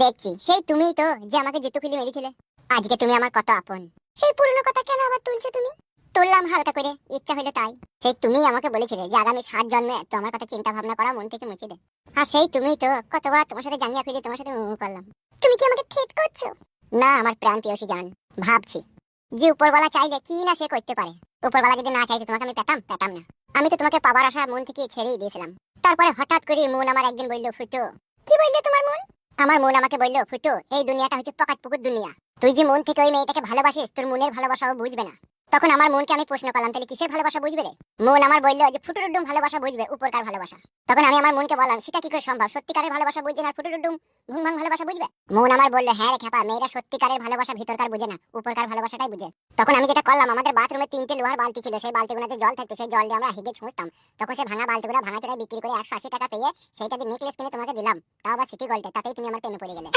দেখছি সেই তুমিই তো যে আমাকে জুতো খুলে মেরেছিলে। আজকে তুমি আমার কত আপন। সেই পুরনো কথা কেন আবার তুলছো তুমি? তুললাম হালকা করে, ইচ্ছা হলো তাই। সেই তুমিই আমাকে বলেছিলে যে আগামী 7 জন্মে তো আমার কথা চিন্তা ভাবনা করা মন থেকে মুছে দে। আর সেই তুমিই তো কতবার তোমার সাথে জাঙ্গিয়া ফিরে তোমার সাথে করলাম। তুমি কি আমাকে থ্রেট করছো? না আমার প্রাণ প্রিয়সী জান, ভাবছি যে উপরওয়ালা চাইলে কি না সে করতে পারে। উপরওয়ালা যদি না চাইতো তোমাকে আমি পেতাম না। আমি তো তোমাকে পাবার আশা মন থেকে ছেড়েই দিয়েছিলাম। তারপরে হঠাৎ করে মন আমার একদিন বলল, ফুটো। কি বললো তোমার মন? আমার মন আমাকে বলল, ফুটো এই দুনিয়াটা হচ্ছে পকাত পুকুর দুনিয়া। তুই যে মন থেকে ওই মেয়েটাকে ভালোবাসিস, তোর মনের ভালোবাসাও বুঝবে না। তখন আমার মনকে আমি প্রশ্ন করলাম, তাহলে কিসের ভালোবাসা বুঝবে রে? মন আমার বলল যে ফুটুরুডুম ভালোবাসা বুঝবে, উপরকার ভালোবাসা। তখন আমি আমার মনকে বললাম, সেটা কি করে সম্ভব? সত্যিকারের ভালোবাসা বুঝবে না ফুটুরুডুম ভুং ভাং ভালোবাসা বুঝবে? মন আমার বলল, হ্যাঁ রে খেপা, মেয়েরা সত্যিকারের ভালোবাসা ভিতরকার বুঝে না, উপরকার ভালোবাসাটাই বুঝে। তখন আমি যেটা করলাম, আমাদের বাথরুমে 3টে লোহার বালতি ছিল, সেই বালতিগুলোতে জল থাকতো, সেই জল দিয়ে আমরা হেগে ছুঁচতাম। তখন সেই ভাঙা বালতিগুলো ভাঙা চড়ায় বিক্রি করে 180 টাকা পেয়ে সেইটা দিয়ে নেকলেস কিনে তোমাকে দিলাম, তাও আবার সিটি গোল্ডে। তাতেই তুমি আমার প্রেমে পড়ে গেলে।